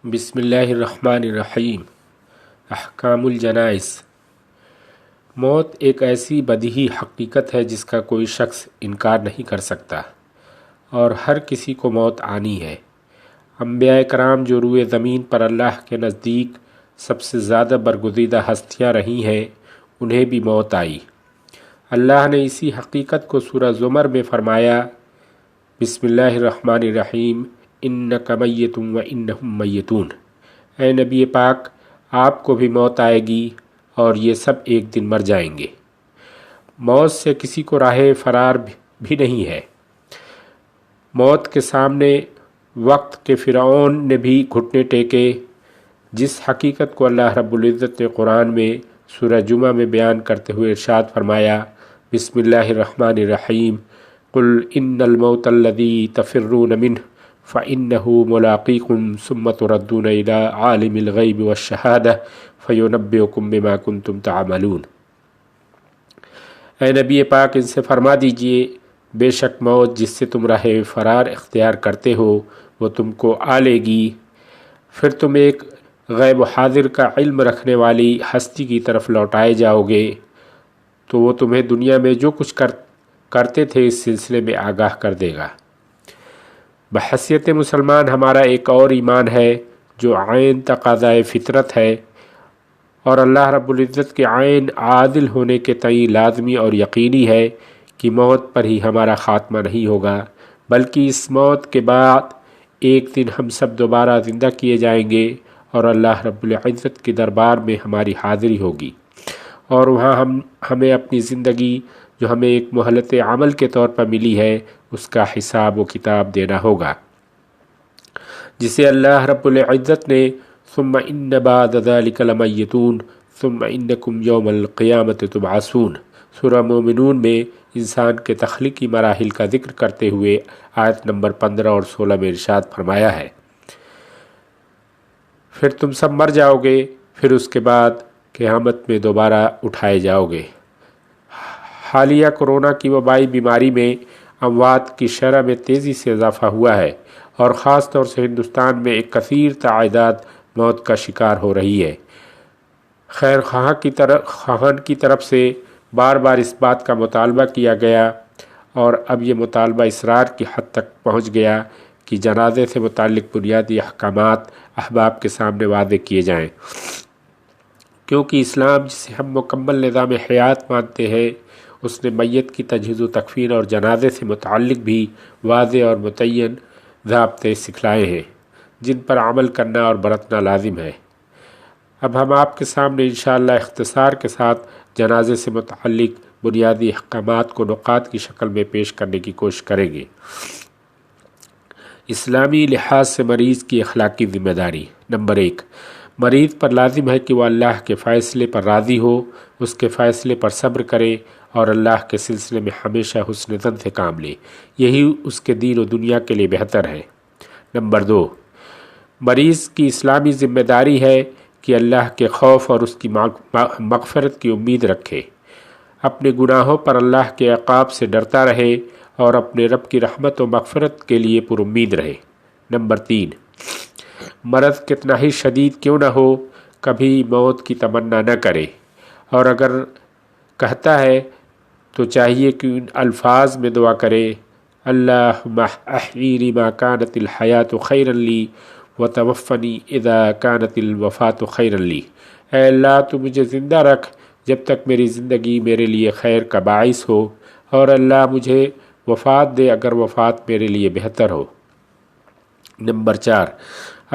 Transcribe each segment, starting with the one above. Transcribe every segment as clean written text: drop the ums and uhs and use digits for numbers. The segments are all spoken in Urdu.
بسم اللہ الرحمن الرحیم۔ احکام الجنائز۔ موت ایک ایسی بدیہی حقیقت ہے جس کا کوئی شخص انکار نہیں کر سکتا اور ہر کسی کو موت آنی ہے۔ انبیاء کرام جو روئے زمین پر اللہ کے نزدیک سب سے زیادہ برگزیدہ ہستیاں رہی ہیں، انہیں بھی موت آئی۔ اللہ نے اسی حقیقت کو سورہ زمر میں فرمایا، بسم اللہ الرحمن الرحیم، انک میت و انہم میتون۔ اے نبی پاک، آپ کو بھی موت آئے گی اور یہ سب ایک دن مر جائیں گے۔ موت سے کسی کو راہ فرار بھی نہیں ہے۔ موت کے سامنے وقت کے فرعون نے بھی گھٹنے ٹیکے۔ جس حقیقت کو اللہ رب العزت نے قرآن میں سورہ جمعہ میں بیان کرتے ہوئے ارشاد فرمایا، بسم اللہ الرحمن الرحیم، قل ان الموت الذی تفرون منہ فإنه ملاقیکم ثم تردون الی عالم الغیب والشہادہ فینبئکم بما کنتم تعملون۔ اے نبی پاک، ان سے فرما دیجئے، بے شک موت جس سے تم راہ فرار اختیار کرتے ہو وہ تم کو آ لے گی، پھر تم ایک غیب و حاضر کا علم رکھنے والی ہستی کی طرف لوٹائے جاؤ گے، تو وہ تمہیں دنیا میں جو کچھ کرتے تھے اس سلسلے میں آگاہ کر دے گا۔ بحیثیت مسلمان ہمارا ایک اور ایمان ہے جو عین تقاضائے فطرت ہے اور اللہ رب العزت کے عین عادل ہونے کے تئیں لازمی اور یقینی ہے کہ موت پر ہی ہمارا خاتمہ نہیں ہوگا، بلکہ اس موت کے بعد ایک دن ہم سب دوبارہ زندہ کیے جائیں گے اور اللہ رب العزت کے دربار میں ہماری حاضری ہوگی، اور وہاں ہمیں اپنی زندگی جو ہمیں ایک مہلت عمل کے طور پر ملی ہے اس کا حساب و کتاب دینا ہوگا، جسے اللہ رب العزت نے ثم ان بعد ذلک لمیتون ثم انکم یوم القیامت تبعثون سورہ مومنون میں انسان کے تخلیقی مراحل کا ذکر کرتے ہوئے آیت نمبر 15 اور 16 میں ارشاد فرمایا ہے، پھر تم سب مر جاؤ گے، پھر اس کے بعد قیامت میں دوبارہ اٹھائے جاؤ گے۔ حالیہ کورونا کی وبائی بیماری میں اموات کی شرح میں تیزی سے اضافہ ہوا ہے اور خاص طور سے ہندوستان میں ایک کثیر تعداد موت کا شکار ہو رہی ہے۔ خیر خواہان کی طرف سے بار بار اس بات کا مطالبہ کیا گیا اور اب یہ مطالبہ اصرار کی حد تک پہنچ گیا کہ جنازے سے متعلق بنیادی احکامات احباب کے سامنے واضح کیے جائیں، کیونکہ اسلام جسے ہم مکمل نظام حیات مانتے ہیں اس نے میت کی تجہیز و تکفین اور جنازے سے متعلق بھی واضح اور متعین ضابطے سکھلائے ہیں جن پر عمل کرنا اور برتنا لازم ہے۔ اب ہم آپ کے سامنے انشاءاللہ اختصار کے ساتھ جنازے سے متعلق بنیادی احکامات کو نقاط کی شکل میں پیش کرنے کی کوشش کریں گے۔ اسلامی لحاظ سے مریض کی اخلاقی ذمہ داری۔ نمبر 1، مریض پر لازم ہے کہ وہ اللہ کے فیصلے پر راضی ہو، اس کے فیصلے پر صبر کرے اور اللہ کے سلسلے میں ہمیشہ حسن ظن سے کام لے، یہی اس کے دین و دنیا کے لیے بہتر ہے۔ نمبر 2، مریض کی اسلامی ذمہ داری ہے کہ اللہ کے خوف اور اس کی مغفرت کی امید رکھے، اپنے گناہوں پر اللہ کے عقاب سے ڈرتا رہے اور اپنے رب کی رحمت و مغفرت کے لیے پر امید رہے۔ نمبر 3، مرض کتنا ہی شدید کیوں نہ ہو کبھی موت کی تمنا نہ کرے، اور اگر کہتا ہے تو چاہیے کہ ان الفاظ میں دعا کرے، اللہم احیینی ما کانت الحیات خیرا لی وتوفنی اذا کانت الوفات خیرا لی۔ اے اللہ تو مجھے زندہ رکھ جب تک میری زندگی میرے لیے خیر کا باعث ہو، اور اللہ مجھے وفات دے اگر وفات میرے لیے بہتر ہو۔ نمبر 4،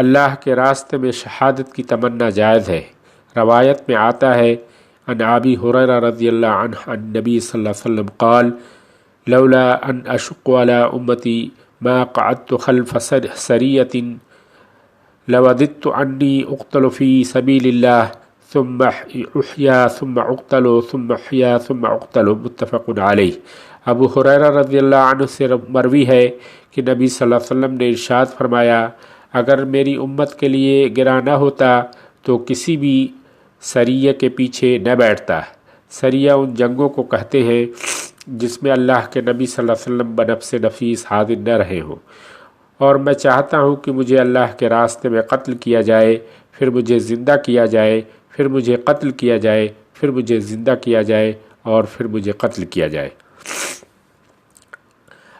اللہ کے راستے میں شہادت کی تمنا جائز ہے۔ روایت میں آتا ہے، عن ابی ہریرہ رضی اللہ عنہ عن نبی صلی اللہ علیہ وسلم قال، لولا ان اشق علی امتی ما قعدت خلف سریۃ لوددت انی اقتل فی سبیل اللہ ثم احیا ثم اقتل ثم احیا ثم اقتل، متفق علیہ۔ ابو ہریرہ رضی اللہ عنہ سے مروی ہے کہ نبی صلی اللہ علیہ وسلم نے ارشاد فرمایا، اگر میری امت کے لیے گراں نہ ہوتا تو کسی بھی سریہ کے پیچھے نہ بیٹھتا۔ سریہ ان جنگوں کو کہتے ہیں جس میں اللہ کے نبی صلی اللہ علیہ وسلم بنفس نفیس حاضر نہ رہے ہوں، اور میں چاہتا ہوں کہ مجھے اللہ کے راستے میں قتل کیا جائے، پھر مجھے زندہ کیا جائے، پھر مجھے قتل کیا جائے، پھر مجھے زندہ کیا جائے اور پھر مجھے قتل کیا جائے۔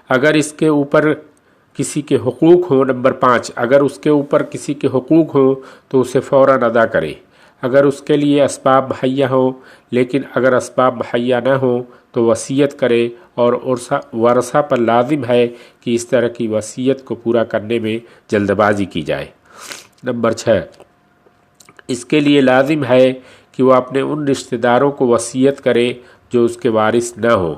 اگر اس کے اوپر کسی کے حقوق ہوں، نمبر 5، اگر اس کے اوپر کسی کے حقوق ہوں تو اسے فوراً ادا کرے۔ اگر اس کے لیے اسباب مہیا ہوں، لیکن اگر اسباب مہیا نہ ہوں تو وصیت کرے، اور ورثہ پر لازم ہے کہ اس طرح کی وصیت کو پورا کرنے میں جلد بازی کی جائے۔ نمبر 6، اس کے لیے لازم ہے کہ وہ اپنے ان رشتہ داروں کو وصیت کرے جو اس کے وارث نہ ہوں۔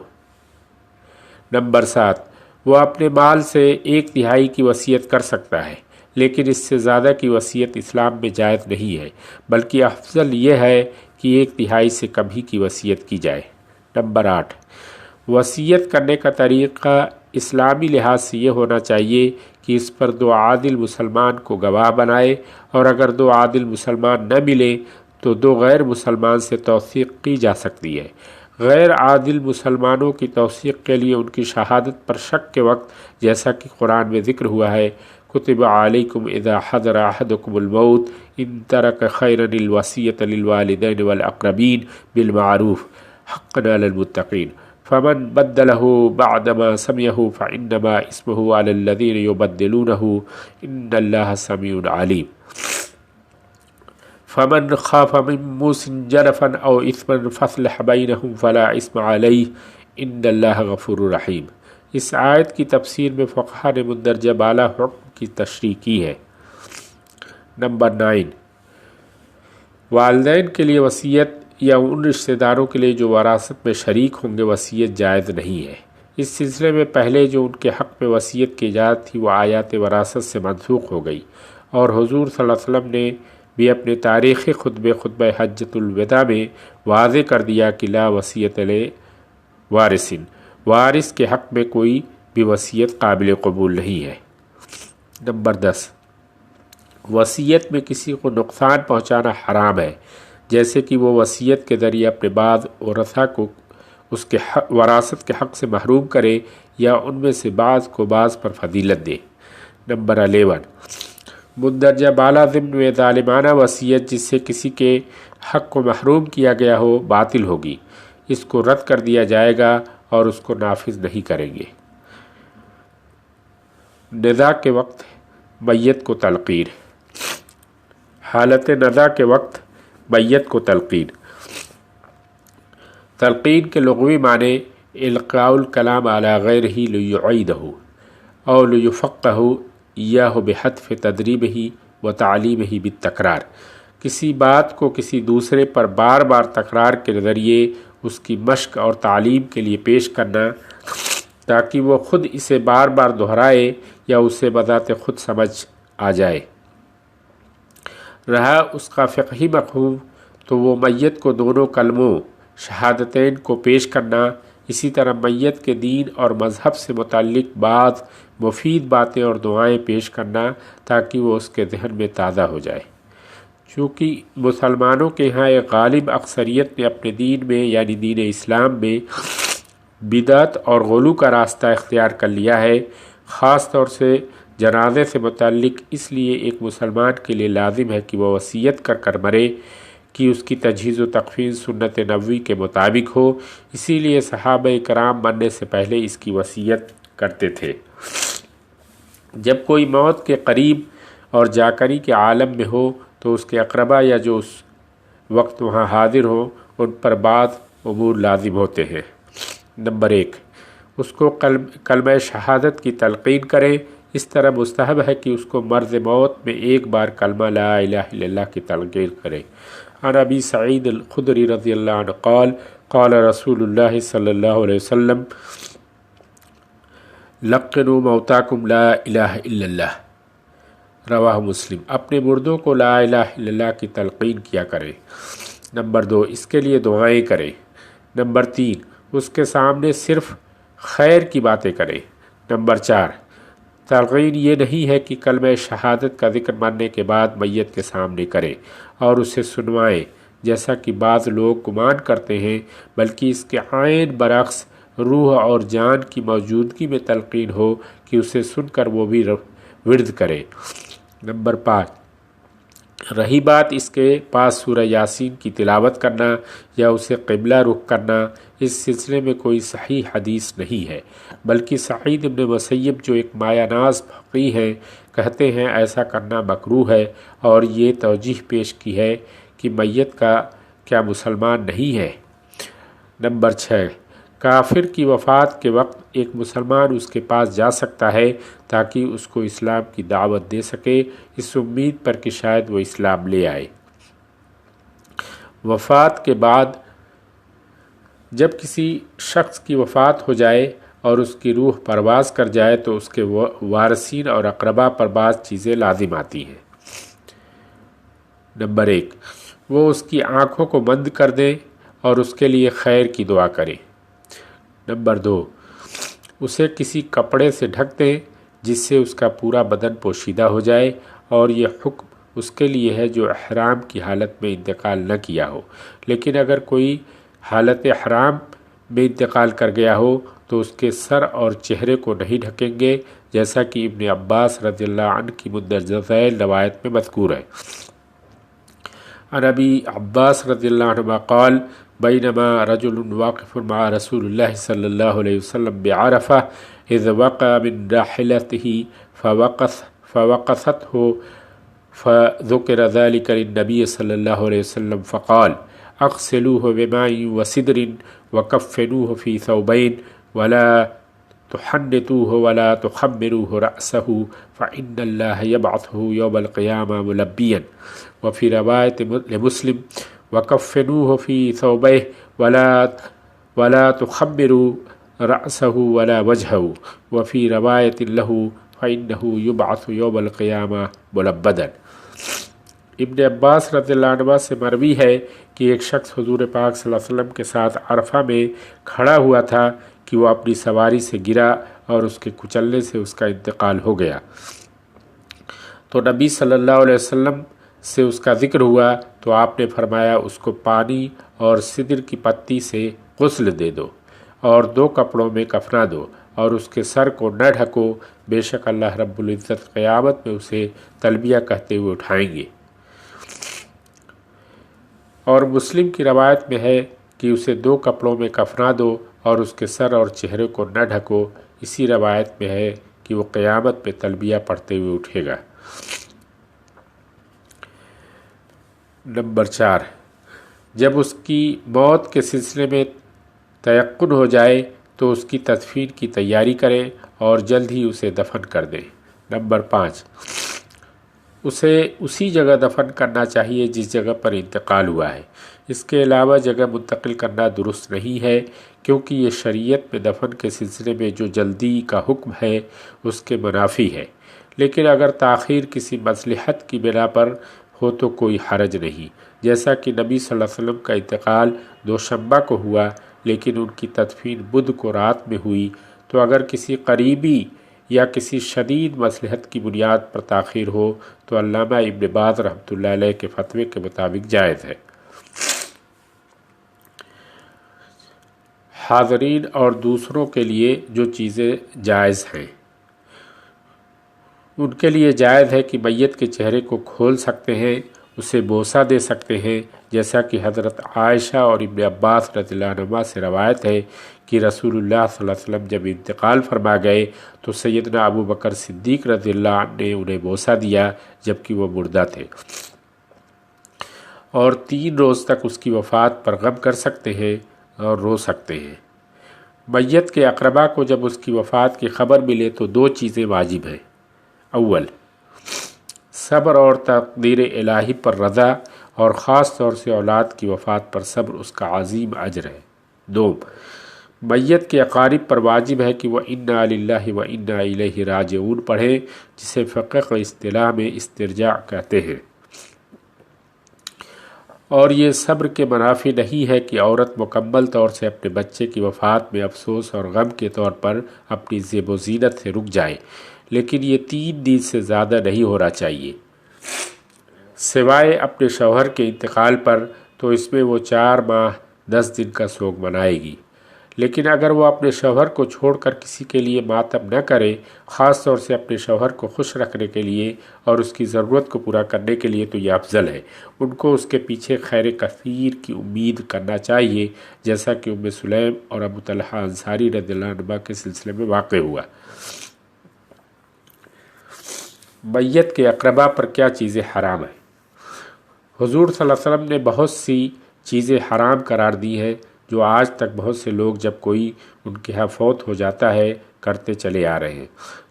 نمبر 7، وہ اپنے مال سے 1/3 کی وصیت کر سکتا ہے، لیکن اس سے زیادہ کی وصیت اسلام میں جائز نہیں ہے، بلکہ افضل یہ ہے کہ 1/3 سے کم ہی کی وصیت کی جائے۔ نمبر 8، وصیت کرنے کا طریقہ اسلامی لحاظ سے یہ ہونا چاہیے کہ اس پر 2 عادل مسلمان کو گواہ بنائے، اور اگر 2 عادل مسلمان نہ ملے تو 2 غیر مسلمان سے توثیق کی جا سکتی ہے۔ غیر عادل مسلمانوں کی توثیق کے لیے ان کی شہادت پر شک کے وقت، جیسا کہ قرآن میں ذکر ہوا ہے، کتب علیکم اذا حضر احدکم الموت ان ترک خیرا الوصیۃ للوالدین والاقربین بالمعروف حقا علی المتقین فمن بدلہ بعدما سمعہ فانما اسمہ علی الذین یبدلونہ ان اللہ سمیع علیم۔ فمن خاف من موص جنفا او اثما فاصلح بینہم فلا اثم علیہ ان اللہ غفور رحیم۔ اس آیت کی تفسیر میں فقہا نے مندرجہ بالا حکم کی تشریح کی ہے۔ نمبر 9، والدین کے لیے وصیت یا ان رشتہ داروں کے لیے جو وراثت میں شریک ہوں گے وصیت جائز نہیں ہے۔ اس سلسلے میں پہلے جو ان کے حق میں وصیت کی اجازت تھی وہ آیات وراثت سے منسوخ ہو گئی، اور حضور صلی اللہ علیہ وسلم نے بھی اپنے تاریخی خطبہ حجۃ الوداع میں واضح کر دیا کہ لا وصیت لوارث، وارث کے حق میں کوئی بھی وصیت قابل قبول نہیں ہے۔ نمبر 10، وصیت میں کسی کو نقصان پہنچانا حرام ہے، جیسے کہ وہ وصیت کے ذریعے اپنے بعض ورثاء کو اس کے وراثت کے حق سے محروم کرے یا ان میں سے بعض کو بعض پر فضیلت دے۔ نمبر 11، مندرجہ بالا ضمن میں ظالمانہ وصیت جس سے کسی کے حق کو محروم کیا گیا ہو باطل ہوگی، اس کو رد کر دیا جائے گا اور اس کو نافذ نہیں کریں گے۔ نزاع کے وقت میت کو تلقین، حالت نزاع کے وقت میت کو تلقین۔ تلقین کے لغوی معنی القاء الکلام علی غیرہ لیعیدہ او لیفقہ ایاہ بحذف تدریبہ و تعلیمہ بالتکرار، کسی بات کو کسی دوسرے پر بار بار تکرار کے ذریعے اس کی مشق اور تعلیم کے لیے پیش کرنا تاکہ وہ خود اسے بار بار دہرائے یا اسے بذات خود سمجھ آ جائے۔ رہا اس کا فقہی مفہوم تو وہ میت کو دونوں کلموں شہادتین کو پیش کرنا، اسی طرح میت کے دین اور مذہب سے متعلق بعض مفید باتیں اور دعائیں پیش کرنا تاکہ وہ اس کے ذہن میں تازہ ہو جائے۔ چونکہ مسلمانوں کے ہاں ایک غالب اکثریت نے اپنے دین میں یعنی دین اسلام میں بدعت اور غلو کا راستہ اختیار کر لیا ہے، خاص طور سے جنازے سے متعلق، اس لیے ایک مسلمان کے لیے لازم ہے کہ وہ وصیت کر کر مرے کہ اس کی تجہیز و تکفین سنت نبوی کے مطابق ہو۔ اسی لیے صحابہ کرام مرنے سے پہلے اس کی وصیت کرتے تھے۔ جب کوئی موت کے قریب اور جاکری کے عالم میں ہو تو اس کے اقربا یا جو اس وقت وہاں حاضر ہوں ان پر بعض امور لازم ہوتے ہیں۔ نمبر 1، اس کو کلمہ شہادت کی تلقین کریں۔ اس طرح مستحب ہے کہ اس کو مرض موت میں ایک بار کلمہ لا الہ الا اللہ کی تلقین کرے۔ عن ابی سعید الخدری رضی اللہ عنہ قال قال رسول اللہ صلی اللہ علیہ وسلم لقنوا موتاکم لا الہ الا اللہ، رواہ مسلم۔ اپنے مردوں کو لا الہ الا اللہ کی تلقین کیا کریں۔ نمبر 2، اس کے لیے دعائیں کریں۔ نمبر 3، اس کے سامنے صرف خیر کی باتیں کریں۔ نمبر 4، تلقین یہ نہیں ہے کہ کلمہ شہادت کا ذکر مرنے کے بعد میت کے سامنے کریں اور اسے سنوائیں جیسا کہ بعض لوگ گمان کرتے ہیں، بلکہ اس کے عین برعکس روح اور جان کی موجودگی میں تلقین ہو کہ اسے سن کر وہ بھی ورد کرے۔ نمبر 5، رہی بات اس کے پاس سورہ یاسین کی تلاوت کرنا یا اسے قبلہ رخ کرنا، اس سلسلے میں کوئی صحیح حدیث نہیں ہے، بلکہ سعید بن مسیب جو ایک مایہ ناز فقیہ ہیں کہتے ہیں ایسا کرنا مکروہ ہے، اور یہ توجیہ پیش کی ہے کہ میت کا کیا مسلمان نہیں ہے۔ نمبر 6، کافر کی وفات کے وقت ایک مسلمان اس کے پاس جا سکتا ہے تاکہ اس کو اسلام کی دعوت دے سکے، اس امید پر کہ شاید وہ اسلام لے آئے۔ وفات کے بعد جب کسی شخص کی وفات ہو جائے اور اس کی روح پرواز کر جائے تو اس کے وارثین اور اقربا پر بعض چیزیں لازم آتی ہیں۔ نمبر 1، وہ اس کی آنکھوں کو بند کر دیں اور اس کے لیے خیر کی دعا کریں۔ نمبر 2، اسے کسی کپڑے سے ڈھک دیں جس سے اس کا پورا بدن پوشیدہ ہو جائے، اور یہ حکم اس کے لیے ہے جو احرام کی حالت میں انتقال نہ کیا ہو، لیکن اگر کوئی حالت احرام میں انتقال کر گیا ہو تو اس کے سر اور چہرے کو نہیں ڈھکیں گے، جیسا کہ ابن عباس رضی اللہ عنہ کی مندرجہ ذیل روایت میں مذکور ہے۔ عن ابی عباس رضی اللہ عنہ قال بینما رجل واقف مع رسول اللہ صلی اللہ علیہ وسلم بعرفہ اذ وقع من راحلته فوقثته فذكر ذلك للنبي صلى الله عليه وسلم فقال اغسلوه بماء وسدر وكفنوه في ثوبين ولا تحنطوه ولا تخمروه رأسه فإن الله يبعثه يوم القيامة ملبيا، وفي رواية لمسلم وكفنوه في ثوبيه ولا تخمروا رأسه ولا وجهه، وفي رواية له فإنه يبعث يوم القيامة ملبدا۔ ابن عباس رضی اللہ عنہ سے مروی ہے کہ ایک شخص حضور پاک صلی اللہ علیہ وسلم کے ساتھ عرفہ میں کھڑا ہوا تھا کہ وہ اپنی سواری سے گرا اور اس کے کچلنے سے اس کا انتقال ہو گیا، تو نبی صلی اللہ علیہ وسلم سے اس کا ذکر ہوا تو آپ نے فرمایا اس کو پانی اور سدر کی پتی سے غسل دے دو اور 2 کپڑوں میں کفنا دو اور اس کے سر کو نہ ڈھکو، بے شک اللہ رب العزت قیامت میں اسے تلبیہ کہتے ہوئے اٹھائیں گے۔ اور مسلم کی روایت میں ہے کہ اسے 2 کپڑوں میں کفنا دو اور اس کے سر اور چہرے کو نہ ڈھکو، اسی روایت میں ہے کہ وہ قیامت میں تلبیہ پڑھتے ہوئے اٹھے گا۔ نمبر 4، جب اس کی موت کے سلسلے میں تیقن ہو جائے تو اس کی تدفین کی تیاری کریں اور جلد ہی اسے دفن کر دیں۔ نمبر 5، اسے اسی جگہ دفن کرنا چاہیے جس جگہ پر انتقال ہوا ہے، اس کے علاوہ جگہ منتقل کرنا درست نہیں ہے، کیونکہ یہ شریعت میں دفن کے سلسلے میں جو جلدی کا حکم ہے اس کے منافی ہے، لیکن اگر تاخیر کسی مصلحت کی بنا پر ہو تو کوئی حرج نہیں، جیسا کہ نبی صلی اللہ علیہ وسلم کا انتقال دوشنبہ کو ہوا لیکن ان کی تدفین بدھ کو رات میں ہوئی، تو اگر کسی قریبی یا کسی شدید مصلحت کی بنیاد پر تاخیر ہو تو علامہ ابن باز رحمۃ اللہ علیہ کے فتوے کے مطابق جائز ہے۔ حاضرین اور دوسروں کے لیے جو چیزیں جائز ہیں، ان کے لیے جائز ہے کہ میت کے چہرے کو کھول سکتے ہیں، اسے بوسہ دے سکتے ہیں، جیسا کہ حضرت عائشہ اور ابن عباس رضی اللہ عنہما سے روایت ہے کہ رسول اللہ صلی اللہ علیہ وسلم جب انتقال فرما گئے تو سیدنا ابو بکر صدیق رضی اللہ عنہ نے انہیں بوسہ دیا جبکہ وہ مردہ تھے، اور 3 روز تک اس کی وفات پر غم کر سکتے ہیں اور رو سکتے ہیں۔ میت کے اقربا کو جب اس کی وفات کی خبر ملے تو 2 چیزیں واجب ہیں۔ اول، صبر اور تقدیر الہی پر رضا، اور خاص طور سے اولاد کی وفات پر صبر اس کا عظیم اجر ہے۔ 2، میت کے اقارب پر واجب ہے کہ وہ انا للہ و انا الیہ راجعون پڑھیں، جسے فقہ اصطلاح میں استرجاع کہتے ہیں۔ اور یہ صبر کے منافی نہیں ہے کہ عورت مکمل طور سے اپنے بچے کی وفات میں افسوس اور غم کے طور پر اپنی زیب و زینت سے رک جائے، لیکن یہ 3 دن سے زیادہ نہیں ہونا چاہیے، سوائے اپنے شوہر کے انتقال پر، تو اس میں وہ 4 ماہ 10 دن کا سوگ منائے گی، لیکن اگر وہ اپنے شوہر کو چھوڑ کر کسی کے لیے ماتم نہ کرے، خاص طور سے اپنے شوہر کو خوش رکھنے کے لیے اور اس کی ضرورت کو پورا کرنے کے لیے، تو یہ افضل ہے۔ ان کو اس کے پیچھے خیر کثیر کی امید کرنا چاہیے، جیسا کہ ام سلیم اور ابو طلحہ انصاری رضی اللہ عنہ کے سلسلے میں واقع ہوا۔ میت کے اقربا پر کیا چیزیں حرام ہیں؟ حضور صلی اللہ علیہ وسلم نے بہت سی چیزیں حرام قرار دی ہیں جو آج تک بہت سے لوگ جب کوئی ان کے ہاں فوت ہو جاتا ہے کرتے چلے آ رہے ہیں،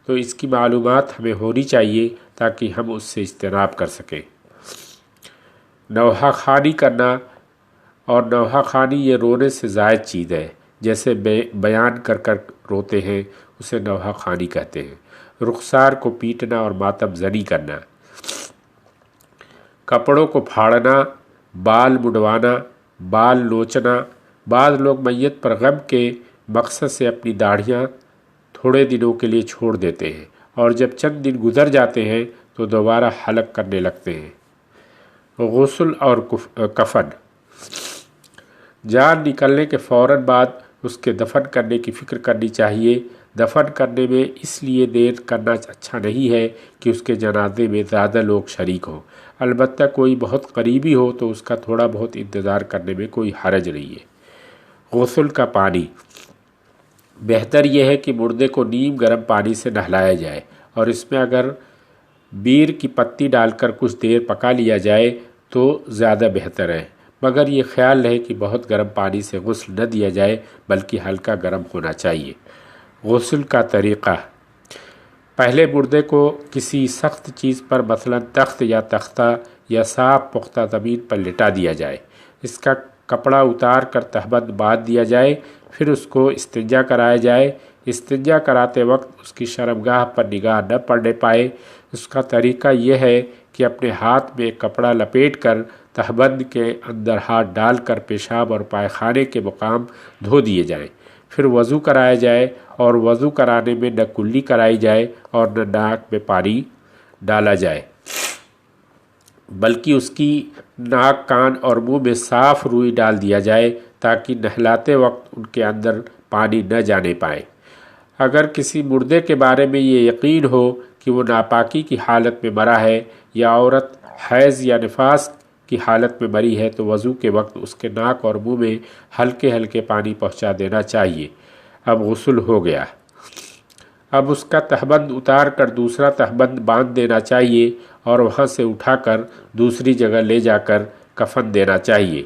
تو اس کی معلومات ہمیں ہونی چاہیے تاکہ ہم اس سے اجتناب کر سکیں۔ نوحہ خوانی کرنا، اور نوحہ خوانی یہ رونے سے زائد چیز ہے، جیسے بیان کر کر روتے ہیں اسے نوحہ خوانی کہتے ہیں۔ رخسار کو پیٹنا اور ماتم زنی کرنا، کپڑوں کو پھاڑنا، بال مڈوانا، بال نوچنا۔ بعض لوگ میت پر غم کے مقصد سے اپنی داڑھیاں تھوڑے دنوں کے لیے چھوڑ دیتے ہیں، اور جب چند دن گزر جاتے ہیں تو دوبارہ حلق کرنے لگتے ہیں۔ غسل اور کفن، جان نکلنے کے فوراً بعد اس کے دفن کرنے کی فکر کرنی چاہیے۔ دفن کرنے میں اس لیے دیر کرنا اچھا نہیں ہے کہ اس کے جنازے میں زیادہ لوگ شریک ہوں، البتہ کوئی بہت قریبی ہو تو اس کا تھوڑا بہت انتظار کرنے میں کوئی حرج نہیں ہے۔ غسل کا پانی، بہتر یہ ہے کہ مردے کو نیم گرم پانی سے نہلایا جائے، اور اس میں اگر بیر کی پتی ڈال کر کچھ دیر پکا لیا جائے تو زیادہ بہتر ہے، مگر یہ خیال رہے کہ بہت گرم پانی سے غسل نہ دیا جائے بلکہ ہلکا گرم ہونا چاہیے۔ غسل کا طریقہ، پہلے مردے کو کسی سخت چیز پر مثلا تخت یا تختہ یا صاف پختہ زمین پر لٹا دیا جائے، اس کا کپڑا اتار کر تہبند باندھ دیا جائے، پھر اس کو استنجا کرایا جائے۔ استنجا کراتے وقت اس کی شرمگاہ پر نگاہ نہ پڑنے پائے۔ اس کا طریقہ یہ ہے کہ اپنے ہاتھ میں ایک کپڑا لپیٹ کر تہبند کے اندر ہاتھ ڈال کر پیشاب اور پائخانے کے مقام دھو دیے جائیں، پھر وضو کرایا جائے، اور وضو کرانے میں نہ کلی کرائی جائے اور نہ ناک میں پانی ڈالا جائے، بلکہ اس کی ناک، کان اور منہ میں صاف روئی ڈال دیا جائے تاکہ نہلاتے وقت ان کے اندر پانی نہ جانے پائے۔ اگر کسی مردے کے بارے میں یہ یقین ہو کہ وہ ناپاکی کی حالت میں مرا ہے یا عورت حیض یا نفاس کی حالت میں مری ہے تو وضو کے وقت اس کے ناک اور منہ میں ہلکے ہلکے پانی پہنچا دینا چاہیے۔ اب غسل ہو گیا، اب اس کا تہبند اتار کر دوسرا تہبند باندھ دینا چاہیے اور وہاں سے اٹھا کر دوسری جگہ لے جا کر کفن دینا چاہیے،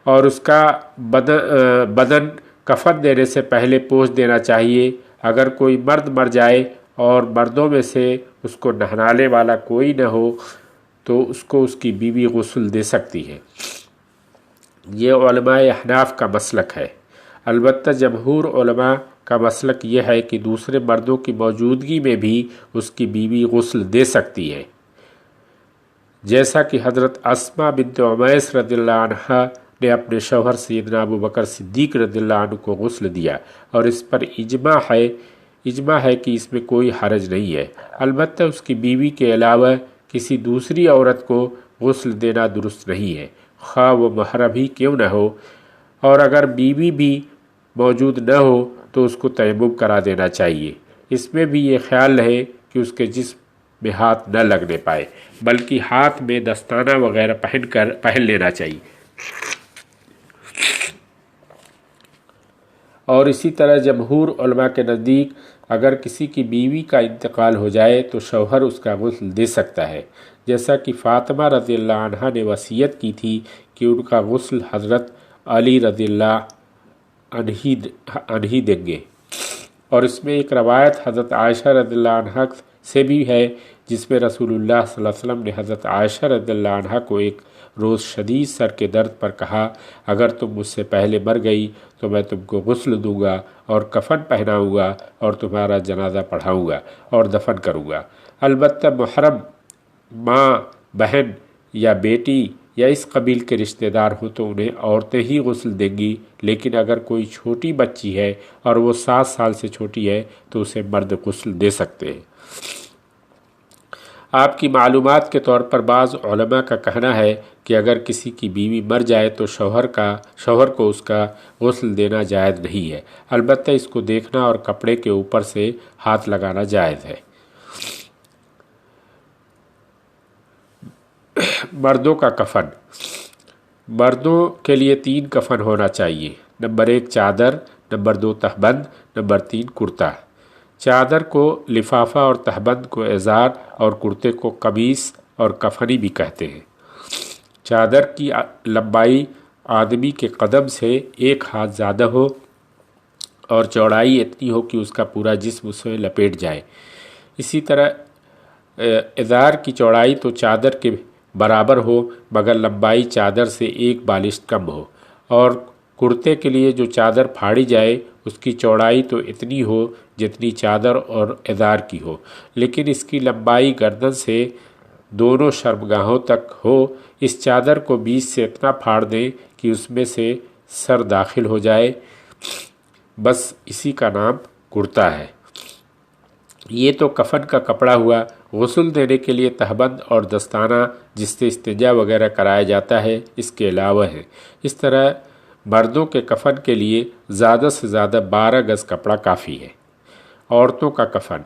اور اس کا بدن کفن دینے سے پہلے پوچھ دینا چاہیے۔ اگر کوئی مرد مر جائے اور مردوں میں سے اس کو نہلانے والا کوئی نہ ہو تو اس کو اس کی بیوی غسل دے سکتی ہے۔ یہ علماء احناف کا مسلک ہے، البتہ جمہور علماء کا مسلک یہ ہے کہ دوسرے مردوں کی موجودگی میں بھی اس کی بیوی غسل دے سکتی ہے، جیسا کہ حضرت اسماء بنت عمیس رضی اللہ عنہ نے اپنے شوہر سیدنا ابو بکر صدیق رضی اللہ عنہ کو غسل دیا، اور اس پر اجماع ہے کہ اس میں کوئی حرج نہیں ہے۔ البتہ اس کی بیوی کے علاوہ کسی دوسری عورت کو غسل دینا درست نہیں ہے، خواہ وہ محرم ہی کیوں نہ ہو، اور اگر بیوی بھی موجود نہ ہو تو اس کو تیمم کرا دینا چاہیے۔ اس میں بھی یہ خیال رہے کہ اس کے جسم میں ہاتھ نہ لگنے پائے، بلکہ ہاتھ میں دستانہ وغیرہ پہن لینا چاہیے۔ اور اسی طرح جمہور علماء کے نزدیک اگر کسی کی بیوی کا انتقال ہو جائے تو شوہر اس کا غسل دے سکتا ہے، جیسا کہ فاطمہ رضی اللہ عنہا نے وصیت کی تھی کہ ان کا غسل حضرت علی رضی اللہ عنہ دیں گے۔ اور اس میں ایک روایت حضرت عائشہ رضی اللہ عنہ سے بھی ہے جس میں رسول اللہ صلی اللہ علیہ وسلم نے حضرت عائشہ رضی اللہ عنہ کو ایک روز شدید سر کے درد پر کہا، اگر تم مجھ سے پہلے مر گئی تو میں تم کو غسل دوں گا اور کفن پہناؤں گا اور تمہارا جنازہ پڑھاؤں گا اور دفن کروں گا۔ البتہ محرم ماں، بہن یا بیٹی یا اس قبیل کے رشتہ دار ہوں تو انہیں عورتیں ہی غسل دیں گی، لیکن اگر کوئی چھوٹی بچی ہے اور وہ 7 سال سے چھوٹی ہے تو اسے مرد غسل دے سکتے ہیں۔ آپ کی معلومات کے طور پر بعض علماء کا کہنا ہے کہ اگر کسی کی بیوی مر جائے تو شوہر کو اس کا غسل دینا جائز نہیں ہے، البتہ اس کو دیکھنا اور کپڑے کے اوپر سے ہاتھ لگانا جائز ہے۔ مردوں کا کفن۔ مردوں کے لیے 3 کفن ہونا چاہیے۔ نمبر 1 چادر، نمبر 2 تہبند، نمبر 3 کرتا۔ چادر کو لفافہ اور تہبند کو ازار اور کرتے کو قمیص اور کفنی بھی کہتے ہیں۔ چادر کی لمبائی آدمی کے قدم سے 1 ہاتھ زیادہ ہو اور چوڑائی اتنی ہو کہ اس کا پورا جسم اس میں لپیٹ جائے۔ اسی طرح ازار کی چوڑائی تو چادر کے برابر ہو مگر لمبائی چادر سے 1 بالشت کم ہو، اور کرتے کے لیے جو چادر پھاڑی جائے اس کی چوڑائی تو اتنی ہو جتنی چادر اور ازار کی ہو، لیکن اس کی لمبائی گردن سے دونوں شرمگاہوں تک ہو۔ اس چادر کو بیچ سے اتنا پھاڑ دیں کہ اس میں سے سر داخل ہو جائے، بس اسی کا نام کرتا ہے۔ یہ تو کفن کا کپڑا ہوا۔ غسل دینے کے لیے تہبند اور دستانہ جس سے استنجا وغیرہ کرایا جاتا ہے اس کے علاوہ ہے۔ اس طرح مردوں کے کفن کے لیے زیادہ سے زیادہ 12 گز کپڑا کافی ہے۔ عورتوں کا کفن۔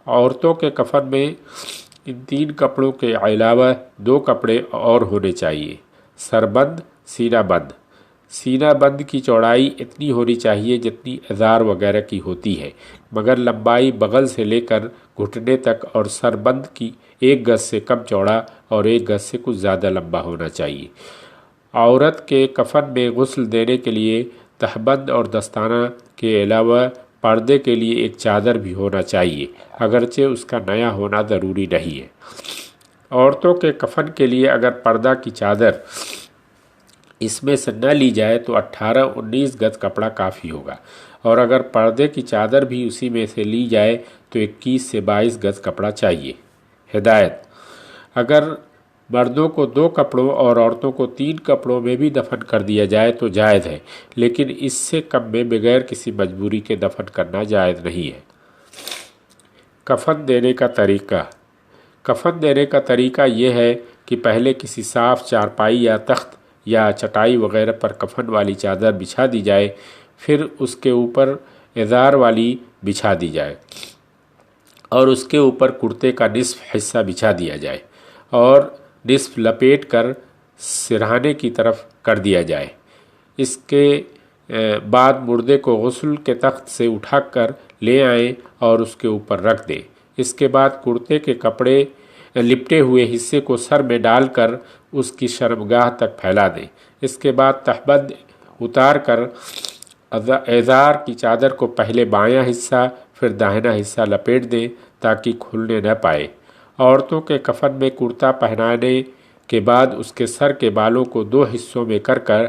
عورتوں کے کفن میں ان 3 کپڑوں کے علاوہ 2 کپڑے اور ہونے چاہیے: سربند، سینہ بند۔ سینہ بند کی چوڑائی اتنی ہونی چاہیے جتنی ازار وغیرہ کی ہوتی ہے، مگر لمبائی بغل سے لے کر گھٹنے تک اور سربند کی 1 گز سے کم چوڑا اور 1 گز سے کچھ زیادہ لمبا ہونا چاہیے۔ عورت کے کفن میں غسل دینے کے لیے تہبند اور دستانہ کے علاوہ پردے کے لیے ایک چادر بھی ہونا چاہیے، اگرچہ اس کا نیا ہونا ضروری نہیں ہے۔ عورتوں کے کفن کے لیے اگر پردہ کی چادر اس میں سے نہ لی جائے تو 18-19 گز کپڑا کافی ہوگا، اور اگر پردے کی چادر بھی اسی میں سے لی جائے تو 21 سے 22 گز کپڑا چاہیے۔ ہدایت: اگر مردوں کو 2 کپڑوں اور عورتوں کو 3 کپڑوں میں بھی دفن کر دیا جائے تو جائز ہے، لیکن اس سے کم میں بغیر کسی مجبوری کے دفن کرنا جائز نہیں ہے۔ کفن دینے کا طریقہ۔ کفن دینے کا طریقہ یہ ہے کہ پہلے کسی صاف چارپائی یا تخت یا چٹائی وغیرہ پر کفن والی چادر بچھا دی جائے، پھر اس کے اوپر ازار والی بچھا دی جائے اور اس کے اوپر کرتے کا نصف حصہ بچھا دیا جائے اور نصف لپیٹ کر سرہانے کی طرف کر دیا جائے۔ اس کے بعد مردے کو غسل کے تخت سے اٹھا کر لے آئیں اور اس کے اوپر رکھ دیں۔ اس کے بعد کرتے کے کپڑے لپٹے ہوئے حصے کو سر میں ڈال کر اس کی شرمگاہ تک پھیلا دیں۔ اس کے بعد تہبند اتار کر ازار کی چادر کو پہلے بایاں حصہ پھر داہنا حصہ لپیٹ دیں تاکہ کھلنے نہ پائے۔ عورتوں کے کفن میں کرتا پہنانے کے بعد اس کے سر کے بالوں کو 2 حصوں میں کر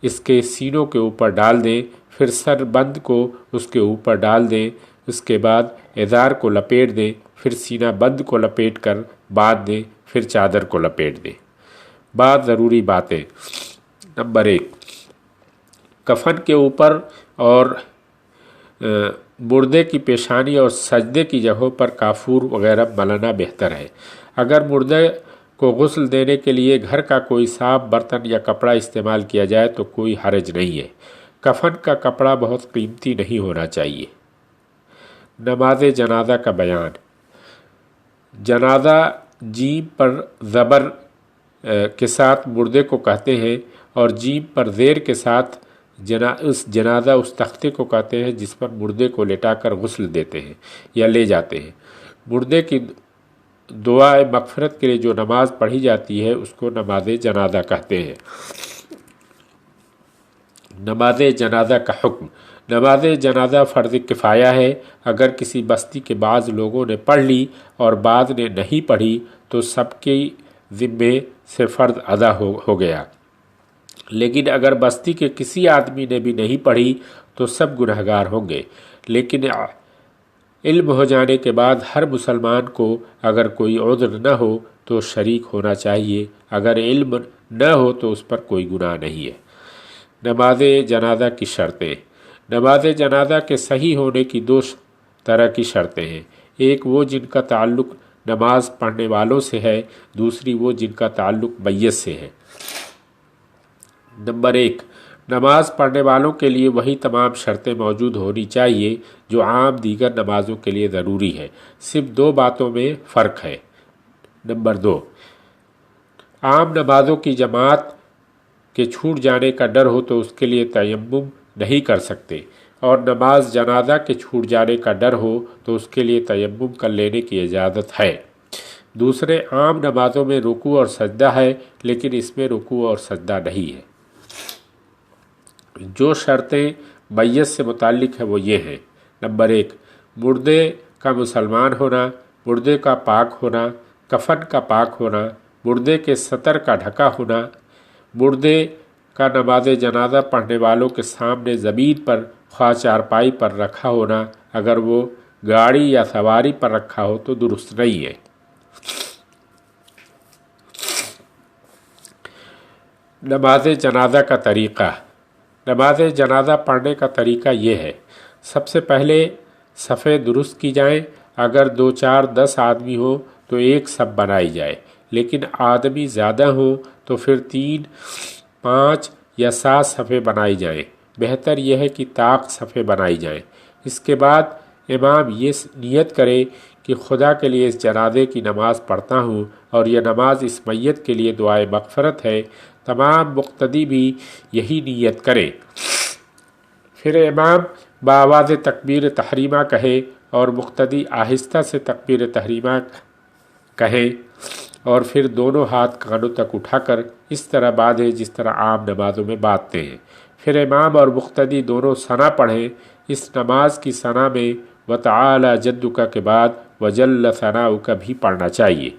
اس کے سینوں کے اوپر ڈال دیں، پھر سر بند کو اس کے اوپر ڈال دیں۔ اس کے بعد ازار کو لپیٹ دیں، پھر سینہ بند کو لپیٹ کر باندھ دیں، پھر چادر کو لپیٹ دیں۔ بعض ضروری باتیں۔ نمبر 1 کفن کے اوپر اور مردے کی پیشانی اور سجدے کی جگہوں پر کافور وغیرہ ملنا بہتر ہے۔ اگر مردے کو غسل دینے کے لیے گھر کا کوئی صاف برتن یا کپڑا استعمال کیا جائے تو کوئی حرج نہیں ہے۔ کفن کا کپڑا بہت قیمتی نہیں ہونا چاہیے۔ نماز جنازہ کا بیان۔ جنازہ جیم پر زبر کے ساتھ مردے کو کہتے ہیں اور جیم پر زیر کے ساتھ جنازہ اس تختے کو کہتے ہیں جس پر مردے کو لٹا کر غسل دیتے ہیں یا لے جاتے ہیں۔ مردے کی دعائے مغفرت کے لیے جو نماز پڑھی جاتی ہے اس کو نماز جنازہ کہتے ہیں۔ نماز جنازہ کا حکم۔ نماز جنازہ فرض کفایہ ہے۔ اگر کسی بستی کے بعض لوگوں نے پڑھ لی اور بعض نے نہیں پڑھی تو سب کے ذمے سے فرض ادا ہو گیا، لیکن اگر بستی کے کسی آدمی نے بھی نہیں پڑھی تو سب گنہگار ہوں گے۔ لیکن علم ہو جانے کے بعد ہر مسلمان کو اگر کوئی عذر نہ ہو تو شریک ہونا چاہیے، اگر علم نہ ہو تو اس پر کوئی گناہ نہیں ہے۔ نماز جنازہ کی شرطیں۔ نماز جنازہ کے صحیح ہونے کی 2 طرح کی شرطیں ہیں۔ ایک وہ جن کا تعلق نماز پڑھنے والوں سے ہے، دوسری وہ جن کا تعلق میت سے ہے۔ نمبر 1، نماز پڑھنے والوں کے لیے وہی تمام شرطیں موجود ہونی چاہیے جو عام دیگر نمازوں کے لیے ضروری ہے، صرف 2 باتوں میں فرق ہے۔ نمبر 2، عام نمازوں کی جماعت کے چھوٹ جانے کا ڈر ہو تو اس کے لیے تیمم نہیں کر سکتے، اور نماز جنازہ کے چھوٹ جانے کا ڈر ہو تو اس کے لیے تیمم کر لینے کی اجازت ہے۔ دوسرے، عام نمازوں میں رکوع اور سجدہ ہے، لیکن اس میں رکوع اور سجدہ نہیں ہے۔ جو شرطیں میت سے متعلق ہیں وہ یہ ہیں۔ نمبر 1، مردے کا مسلمان ہونا، مردے کا پاک ہونا، کفن کا پاک ہونا، مردے کے سطر کا ڈھکا ہونا، مردے کا نماز جنازہ پڑھنے والوں کے سامنے زمین پر خواہ چارپائی پر رکھا ہونا، اگر وہ گاڑی یا سواری پر رکھا ہو تو درست نہیں ہے۔ نماز جنازہ کا طریقہ۔ نماز جنازہ پڑھنے کا طریقہ یہ ہے، سب سے پہلے صفیں درست کی جائیں، اگر 2 4 10 آدمی ہو تو ایک صف بنائی جائے، لیکن آدمی زیادہ ہوں تو پھر 3 5 یا 7 صفیں بنائی جائیں، بہتر یہ ہے کہ طاق صفیں بنائی جائیں۔ اس کے بعد امام یہ نیت کرے کہ خدا کے لیے اس جنازے کی نماز پڑھتا ہوں اور یہ نماز اس میت کے لیے دعائے مغفرت ہے، تمام مقتدی بھی یہی نیت کریں۔ پھر امام بآواز تکبیر تحریمہ کہے اور مقتدی آہستہ سے تکبیر تحریمہ کہیں، اور پھر دونوں ہاتھ کانوں تک اٹھا کر اس طرح باندھیں جس طرح عام نمازوں میں باندھتے ہیں۔ پھر امام اور مقتدی دونوں ثنا پڑھیں۔ اس نماز کی ثنا میں وَتَعَالَى جَدُّكَ کے بعد وَجَلَّ ثَنَاؤُكَ بھی پڑھنا چاہیے۔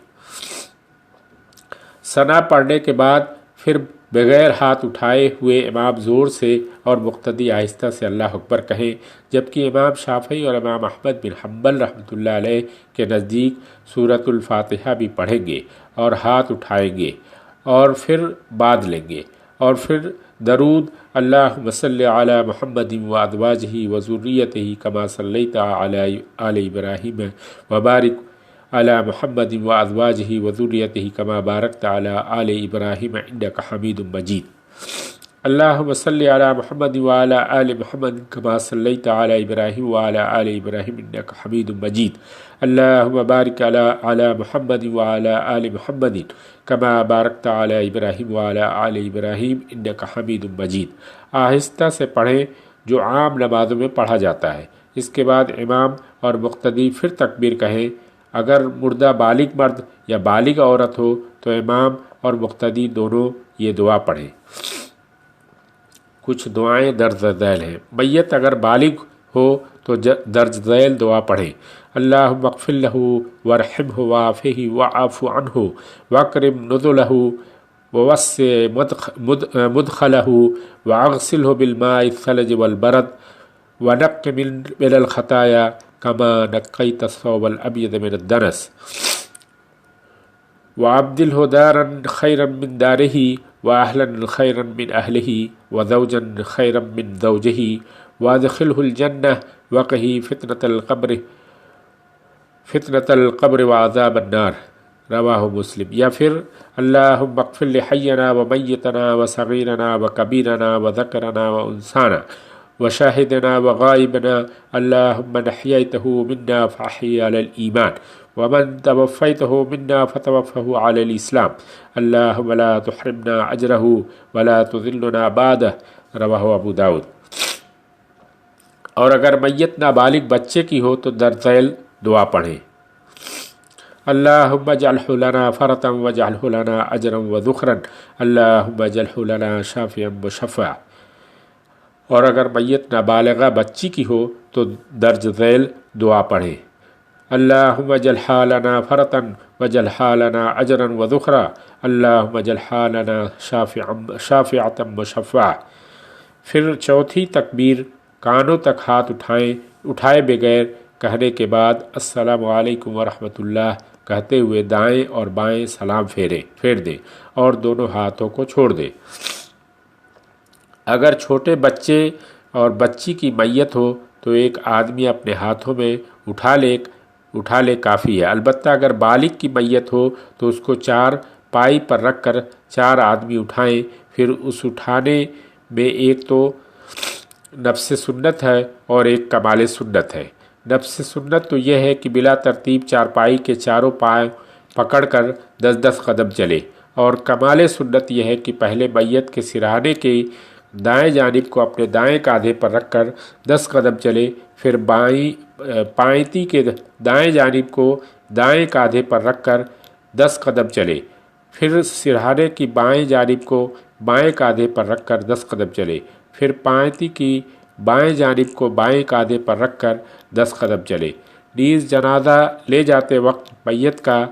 ثنا پڑھنے کے بعد پھر بغیر ہاتھ اٹھائے ہوئے امام زور سے اور مقتدی آہستہ سے اللہ اکبر کہیں، جبکہ امام شافعی اور امام احمد بن حنبل رحمۃ اللہ علیہ کے نزدیک سورۃ الفاتحہ بھی پڑھیں گے اور ہاتھ اٹھائیں گے اور پھر باندھ لیں گے، اور پھر درود اللہم صلی علی محمد وازواجہ وذریتہ کما صلیت علی آل ابراہیم وبارک علی محمد وازواجہ وذریتہ کما بارکت علی آل ابراہیم انک حمید مجید۔ اللہم صلی علی محمد وعلی آل محمد کما صلیت علی ابراہیم وعلی آل ابراہیم انک حمید مجید۔ اللہم بارک علی محمد وعلی آل محمد کما بارکت علی ابراہیم وعلی آل ابراہیم انک حمید مجید۔ آہستہ سے پڑھیں جو عام نمازوں میں پڑھا جاتا ہے۔ اس کے بعد امام اور مقتدی پھر تکبیر کہیں۔ اگر مردہ بالغ مرد یا بالغ عورت ہو تو امام اور مقتدی دونوں یہ دعا پڑھیں۔ کچھ دعائیں درج ذیل ہیں۔ میت اگر بالغ ہو تو درج ذیل دعا پڑھیں۔ اللہم اغفر لہ وارحمہ وعافہ واعف عنہ واکرم نزلہ ووسع مدخلہ واغسلہ بالماء الثلج والبرد ونق من الخطایا کما نقیت الثوب الابیض من الدنس وابدلہ دارا خیرا من دارہ واہلا خیرا من اہلہ وزوجا خیرا من زوجہ وادخلہ الجنہ وقہ فتنة القبر وعذاب النار، رواہ مسلم۔ یا پھر اللہم اغفر لحینا ومیتنا وصغیرنا وکبیرنا وذکرنا وانثانا وشاہدنا وغائبنا، اللہم من احییتہ منا فاحیہ علی الایمان ومن توفیتہ منا فتوفہ علی الاسلام، اللہم لا تحرمنا اجرہ ولا تذلنا بعدہ، رواہ ابو داؤد۔ اور اگر میت نابالغ بچے کی ہو تو درج ذیل دعا پڑھیں۔ اللہم اجعلہ لنا فرطا واجعلہ لنا اجرا وذخرا، اللہم اجعلہ لنا شافعا مشفعا۔ اور اگر میت نابالغہ بچی کی ہو تو درج ذیل دعا پڑھیں۔ اللہم اجعلہ لنا فرطا واجعلہ لنا اجرا وذخرا، اللہم اجعلہ لنا شافعا مشفعا۔ پھر چوتھی تکبیر کانوں تک ہاتھ اٹھائے بغیر کہنے کے بعد السلام علیکم ورحمۃ اللہ کہتے ہوئے دائیں اور بائیں سلام پھیر دیں اور دونوں ہاتھوں کو چھوڑ دیں۔ اگر چھوٹے بچے اور بچی کی میت ہو تو ایک آدمی اپنے ہاتھوں میں اٹھا لے کافی ہے۔ البتہ اگر بالغ کی میت ہو تو اس کو 4 پائی پر رکھ کر 4 آدمی اٹھائیں، پھر اس اٹھانے میں ایک تو نفس سنت ہے اور ایک کمال سنت ہے۔ نفس سنت تو یہ ہے کہ بلا ترتیب 4 پائی کے چاروں پائے پکڑ کر 10 قدم چلے، اور کمال سنت یہ ہے کہ پہلے میت کے سرہانے کے دائیں جانب کو اپنے دائیں کاندھے پر رکھ کر 10 قدم چلے، پھر پائنتی کے دائیں جانب کو دائیں کاندھے پر رکھ کر 10 قدم چلے، پھر سرہانے کی بائیں جانب کو بائیں کاندھے پر رکھ کر 10 قدم چلے، پھر پائنتی کی بائیں جانب کو بائیں کاندھے پر رکھ کر 10 قدم چلے۔ نیز جنازہ لے جاتے وقت میت کا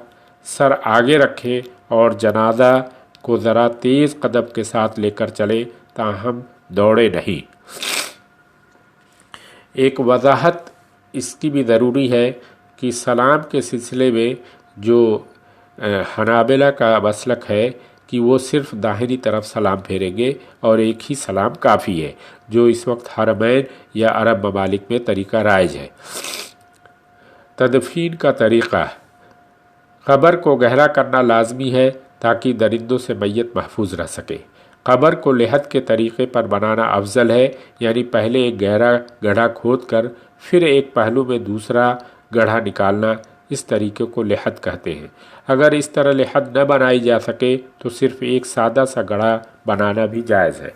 سر آگے رکھیں اور جنازہ کو ذرا تیز قدم کے ساتھ لے کر چلیں، تاہم دوڑے نہیں۔ ایک وضاحت اس کی بھی ضروری ہے کہ سلام کے سلسلے میں جو حنابلہ کا مسلک ہے کہ وہ صرف داہنی طرف سلام پھیریں گے اور ایک ہی سلام کافی ہے، جو اس وقت حرمین یا عرب ممالک میں طریقہ رائج ہے۔ تدفین کا طریقہ: قبر کو گہرا کرنا لازمی ہے تاکہ درندوں سے میت محفوظ رہ سکے۔ قبر کو لحد کے طریقے پر بنانا افضل ہے، یعنی پہلے ایک گہرا گڑھا کھود کر پھر ایک پہلو میں دوسرا گڑھا نکالنا، اس طریقے کو لحد کہتے ہیں۔ اگر اس طرح لحد نہ بنائی جا سکے تو صرف ایک سادہ سا گڑھا بنانا بھی جائز ہے۔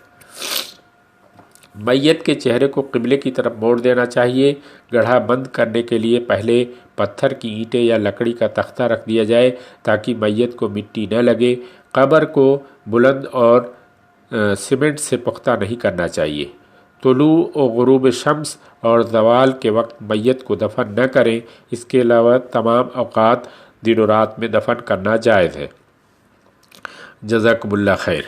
میت کے چہرے کو قبلے کی طرف موڑ دینا چاہیے۔ گڑھا بند کرنے کے لیے پہلے پتھر کی اینٹیں یا لکڑی کا تختہ رکھ دیا جائے تاکہ میت کو مٹی نہ لگے۔ قبر کو بلند اور سیمنٹ سے پختہ نہیں کرنا چاہیے۔ طلوع و غروب شمس اور زوال کے وقت میت کو دفن نہ کریں، اس کے علاوہ تمام اوقات دن و رات میں دفن کرنا جائز ہے۔ جزاکم اللہ خیر۔